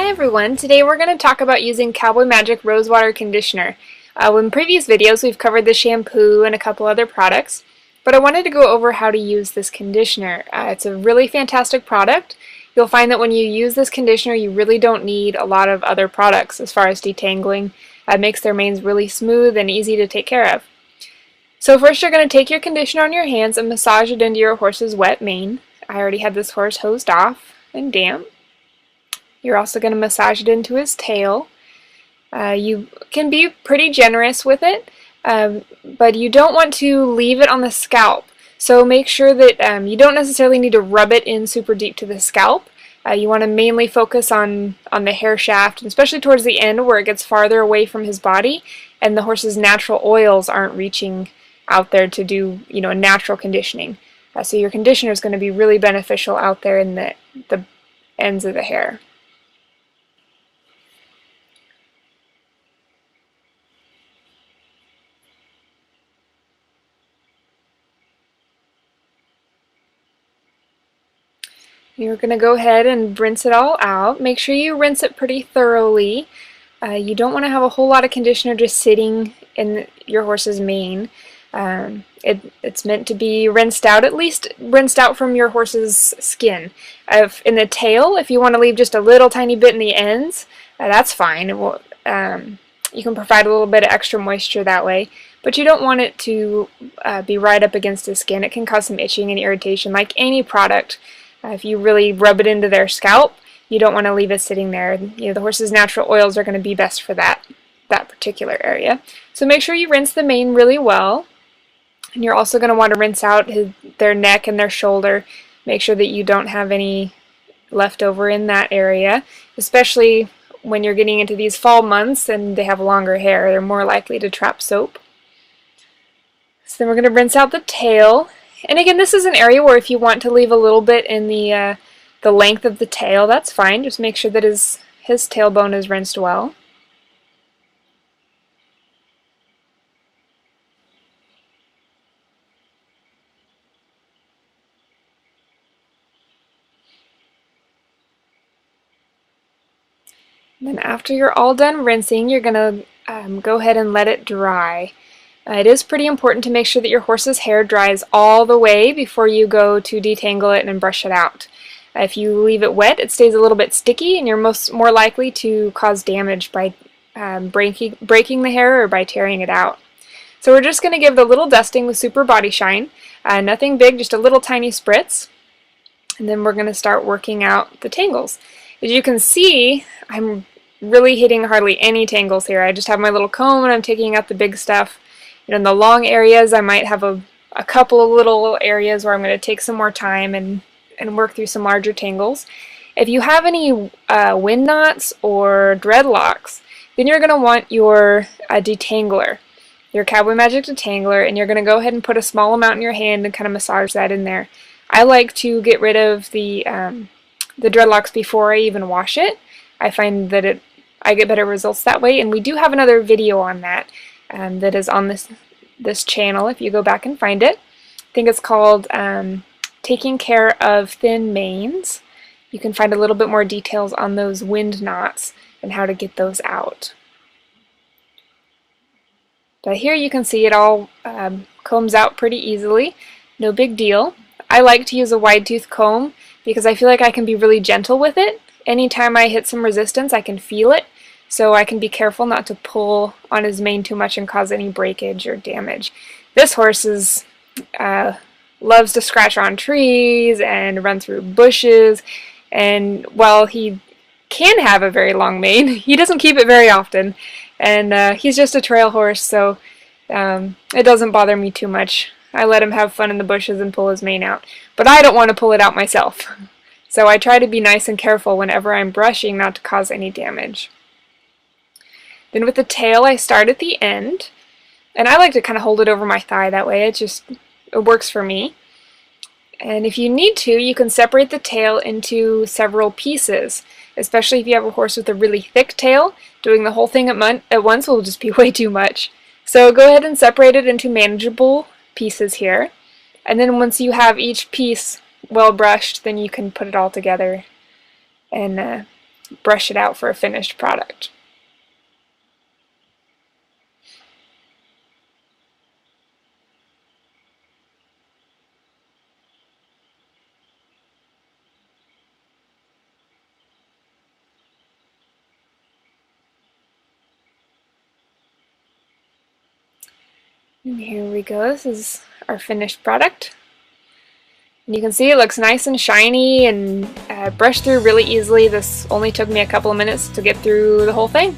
everyone, today we're going to talk about using Cowboy Magic Rosewater Conditioner. In previous videos we've covered the shampoo and a couple other products, but I wanted to go over how to use this conditioner. It's a really fantastic product. You'll find that when you use this conditioner you really don't need a lot of other products as far as detangling. It makes their manes really smooth and easy to take care of. So first you're going to take your conditioner on your hands and massage it into your horse's wet mane. I already had this horse hosed off and damp. You're also going to massage it into his tail. You can be pretty generous with it, but you don't want to leave it on the scalp. So make sure that you don't necessarily need to rub it in super deep to the scalp. You want to mainly focus on the hair shaft, and especially towards the end where it gets farther away from his body and the horse's natural oils aren't reaching out there to do, a natural conditioning. So your conditioner is going to be really beneficial out there in the ends of the hair. You're going to go ahead and rinse it all out. Make sure you rinse it pretty thoroughly. You don't want to have a whole lot of conditioner just sitting in your horse's mane. It's meant to be rinsed out, at least rinsed out from your horse's skin. In the tail, if you want to leave just a little tiny bit in the ends, that's fine. You can provide a little bit of extra moisture that way, but you don't want it to be right up against the skin. It can cause some itching and irritation like any product. If you really rub it into their scalp, you don't want to leave it sitting there. The horse's natural oils are going to be best for that particular area. So make sure you rinse the mane really well. And you're also going to want to rinse out their neck and their shoulder. Make sure that you don't have any left over in that area, especially when you're getting into these fall months and they have longer hair. They're more likely to trap soap. So then we're going to rinse out the tail. And again, this is an area where if you want to leave a little bit in the length of the tail, that's fine. Just make sure that his tailbone is rinsed well. And then after you're all done rinsing, you're going to go ahead and let it dry. It is pretty important to make sure that your horse's hair dries all the way before you go to detangle it and brush it out. If you leave it wet, it stays a little bit sticky and you're more likely to cause damage by breaking the hair or by tearing it out. So we're just going to give it a little dusting with Super Body Shine. Nothing big, just a little tiny spritz. And then we're going to start working out the tangles. As you can see, I'm really hitting hardly any tangles here. I just have my little comb and I'm taking out the big stuff. In the long areas, I might have a couple of little areas where I'm going to take some more time and work through some larger tangles. If you have any wind knots or dreadlocks, then you're going to want your detangler, your Cowboy Magic detangler, and you're going to go ahead and put a small amount in your hand and kind of massage that in there. I like to get rid of the dreadlocks before I even wash it. I find that I get better results that way, and we do have another video on that. That is on this channel if you go back and find it. I think it's called Taking Care of Thin Manes. You can find a little bit more details on those wind knots and how to get those out. But here you can see it all combs out pretty easily. No big deal. I like to use a wide tooth comb because I feel like I can be really gentle with it. Anytime I hit some resistance I can feel it. So I can be careful not to pull on his mane too much and cause any breakage or damage. This horse loves to scratch on trees and run through bushes, and while he can have a very long mane, he doesn't keep it very often, and he's just a trail horse, so it doesn't bother me too much. I let him have fun in the bushes and pull his mane out, but I don't want to pull it out myself. So I try to be nice and careful whenever I'm brushing not to cause any damage. Then with the tail, I start at the end, and I like to kind of hold it over my thigh that way. It works for me. And if you need to, you can separate the tail into several pieces, especially if you have a horse with a really thick tail. Doing the whole thing at once will just be way too much. So go ahead and separate it into manageable pieces here. And then once you have each piece well brushed, then you can put it all together and brush it out for a finished product. And here we go, this is our finished product. And you can see it looks nice and shiny and brushed through really easily. This only took me a couple of minutes to get through the whole thing.